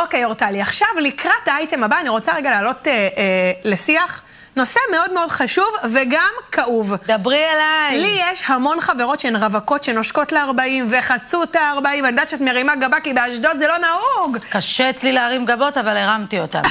אוקיי, אורטלי, עכשיו לקראת האייטם הבא, אני רוצה רגע לעלות לשיח. נושא מאוד מאוד חשוב וגם כאוב. דברי אליי. לי יש המון חברות שהן רווקות שנושקות ל-40 וחצו את ה-40, ואני יודעת שאת מרימה גבה כי באשדוד זה לא נהוג. קשה אצלי להרים גבות, אבל הרמתי אותם.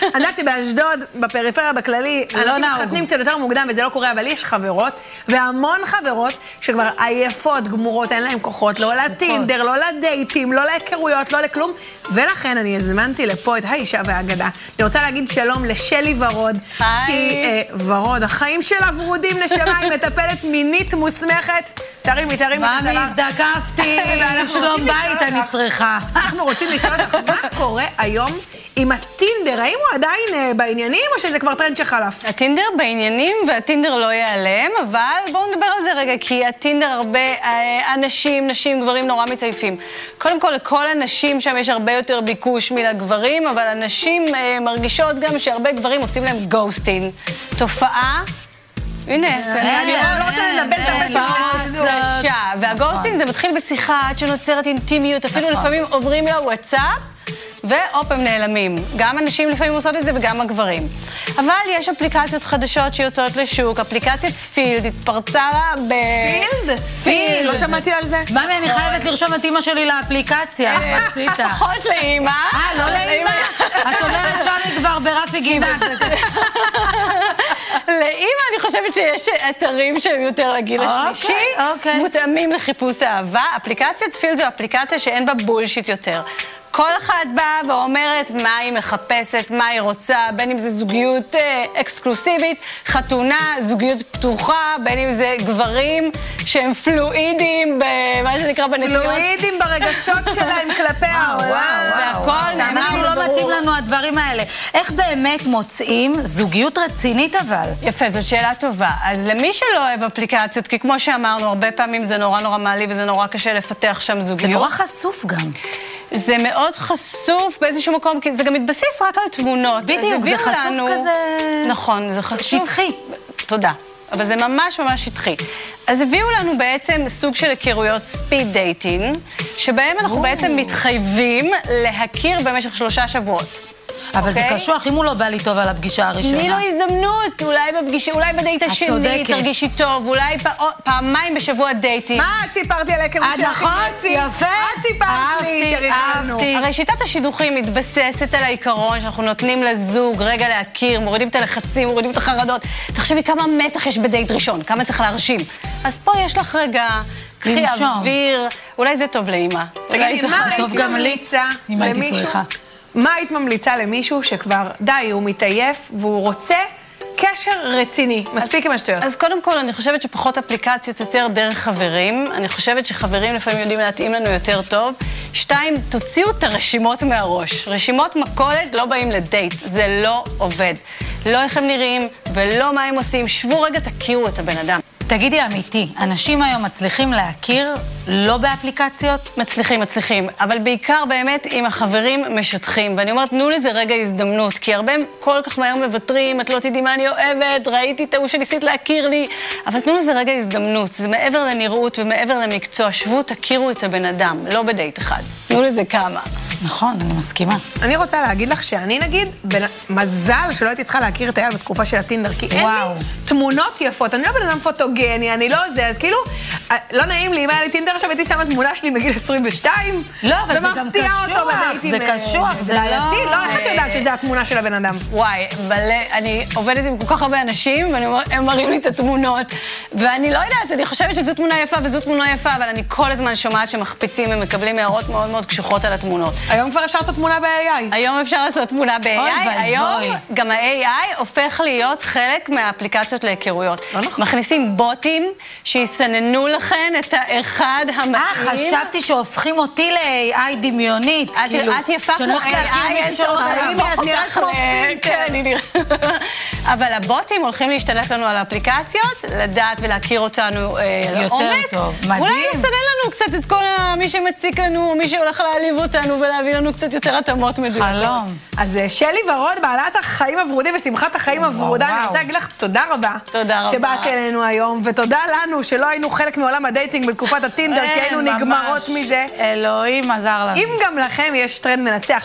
אני יודעת שבאשדוד, בפריפריה, בכללי, אנשים מתחתנים קצת יותר מוקדם וזה לא קורה, אבל יש חברות, והמון חברות שכבר עייפות, גמורות, אין להם כוחות, לא לטינדר, לא לדייטים, לא להיכרויות, לא לכלום, ולכן אני הזמנתי לפה את האישה והאגדה. אני רוצה להגיד שלום לשלי ורוד, שהיא ורוד, החיים שלה ורודים נשמה, היא מטפלת מינית מוסמכת. תרימי את הצלם. ממי, הזדקפתי, שלום בית אני צריכה. אנחנו רוצים לשאול אותך, מה קורה היום עם הטינדר? האם הוא עדיין בעניינים או שזה כבר טרנד שחלף? הטינדר בעניינים והטינדר לא ייעלם, אבל בואו נדבר על זה רגע, כי הטינדר הרבה אנשים, נשים, גברים נורא מתעייפים. קודם כל, לכל הנשים שם יש הרבה יותר ביקוש מלגברים, אבל הנשים מרגישות גם שהרבה גברים עושים להם גוסטינג. תופעה, הנה, אני לא רוצה לדבר את קשה. והגוסטינג זה מתחיל בשיחה עד שנוצרת אינטימיות, אפילו לפעמים עוברים לוואטסאפ, ואופ הם נעלמים. גם הנשים לפעמים עושות את זה וגם הגברים. אבל יש אפליקציות חדשות שיוצאות לשוק, אפליקציית פילד, התפרצה לה פילד? פילד. לא שמעתי על זה. ממי, אני חייבת לרשום את אמא שלי לאפליקציה. פחות לאמא. לא לאמא? את אומרת שם היא כבר ברפי גינה. לאמא אני חושבת שיש אתרים שהם יותר לגיל השלישי, מותאמים לחיפוש אהבה. אפליקציית פילד זו אפליקציה שאין בה בולשיט יותר. כל אחד באה ואומרת מה היא מחפשת, מה היא רוצה, בין אם זה זוגיות אקסקלוסיבית, חתונה, זוגיות פתוחה, בין אם זה גברים שהם פלואידים, במה שנקרא בנטיות. פלואידים ברגשות שלהם כלפי העולם. והכל אנחנו לא מתאים לנו הדברים האלה. איך באמת מוצאים זוגיות רצינית אבל? יפה, זו שאלה טובה. אז למי שלא אוהב אפליקציות, כי כמו שאמרנו, הרבה פעמים זה נורא מעליב וזה נורא קשה לפתח שם זוגיות. זה נורא חשוף גם. זה מאוד חשוף באיזשהו מקום, כי זה גם מתבסס רק על תמונות. בדיוק, זה חשוף כזה... נכון, זה חשוף. שטחי. תודה. אבל זה ממש שטחי. אז הביאו לנו בעצם סוג של היכרויות ספיד דייטינג, שבהם אנחנו בעצם מתחייבים להכיר במשך 3 שבועות. אבל זה קשוח, אם הוא לא בא לי טוב על הפגישה הראשונה. תני לו הזדמנות, אולי בדייט השני תרגישי טוב, אולי פעמיים בשבוע דייטים. מה את סיפרתי על היכרות של הכי מסי? יפה. את סיפרת לי שריחלנו. הרי שיטת השידוכים מתבססת על העיקרון שאנחנו נותנים לזוג רגע להכיר, מורידים את הלחצים, מורידים את החרדות. תחשבי כמה מתח יש בדייט ראשון, כמה צריך להרשים. אז פה יש לך רגע, קחי אוויר, אולי זה טוב לאמא. תגידי, מה היית ממליצה למישהו? מה היית ממליצה למישהו שכבר די, הוא מתעייף והוא רוצה קשר רציני? מספיק עם השטויות. אז קודם כל, אני חושבת שפחות אפליקציות יותר דרך חברים. אני חושבת שחברים לפעמים יודעים להתאים לנו יותר טוב. 2, תוציאו את הרשימות מהראש. רשימות מכולת לא באים לדייט. זה לא עובד. לא איך הם נראים ולא מה הם עושים. שבו רגע, תכירו את הבן אדם. תגידי אמיתי, אנשים היום מצליחים להכיר לא באפליקציות? מצליחים, אבל בעיקר באמת עם החברים משטחים, ואני אומרת, תנו לזה רגע הזדמנות, כי הרבה כל כך מהר מוותרים, את לא תדעי מה אני אוהבת, ראיתי את ההוא שניסית להכיר לי, אבל תנו לזה רגע הזדמנות, זה מעבר לנראות ומעבר למקצוע, שבו, תכירו את הבן אדם, לא בדייט אחד, תנו לזה כמה. נכון, אני מסכימה. אני רוצה להגיד לך שאני נגיד, מזל שלא הייתי צריכה להכיר את הילד בתקופה של הטינדר, כי אין לי תמונות יפות, אני לא בן אדם פוטוגני, אני לא זה, אז כאילו, לא נעים לי, אם היה לי טינדר עכשיו, הייתי שמה תמונה שלי בגיל 22, לא, אבל זה גם קשוח, זה קשוח, זה בעייתי, לא, איך את יודעת שזה התמונה של הבן אדם? וואי, אני עובדת עם כל כך הרבה אנשים, והם מראים לי את התמונות, ואני לא יודעת, אני חושבת שזו תמונה יפה וזו תמונה יפה, אבל אני כל הזמן שומעת שמחפיצים ומקבלים הערות מאוד מאוד קשוחות על התמונות. היום כבר אפשר לעשות תמונה ב-AI. היום אפשר לעשות תמונה ב-AI. היום גם ה-AI הופך להיות חלק מהאפליקציות להיכרויות. מכניסים בוטים שיסננו לכן את האחד המתאים. חשבתי שהופכים אותי ל-AI דמיונית. את יפה כמו AI, את נראית כמו פילטר. אבל הבוטים הולכים להשתלט לנו על האפליקציות, לדעת ולהכיר אותנו לעומק. יותר טוב, מדהים. אולי לסנן לנו קצת את כל מי שמציק לנו, מי שהולך להעליב אותנו ולהביא לנו קצת יותר התאמות מדויקות. חלום. אז שלי ורוד, בעלת החיים הוורודים ושמחת החיים הוורודה, אני רוצה להגיד לך תודה רבה. תודה רבה. שבאת אלינו היום, ותודה לנו שלא היינו חלק מעולם הדייטינג בתקופת הטינדר, כי היינו נגמרות מזה. אלוהים עזר לנו. אם גם לכם יש טרנד מנצח,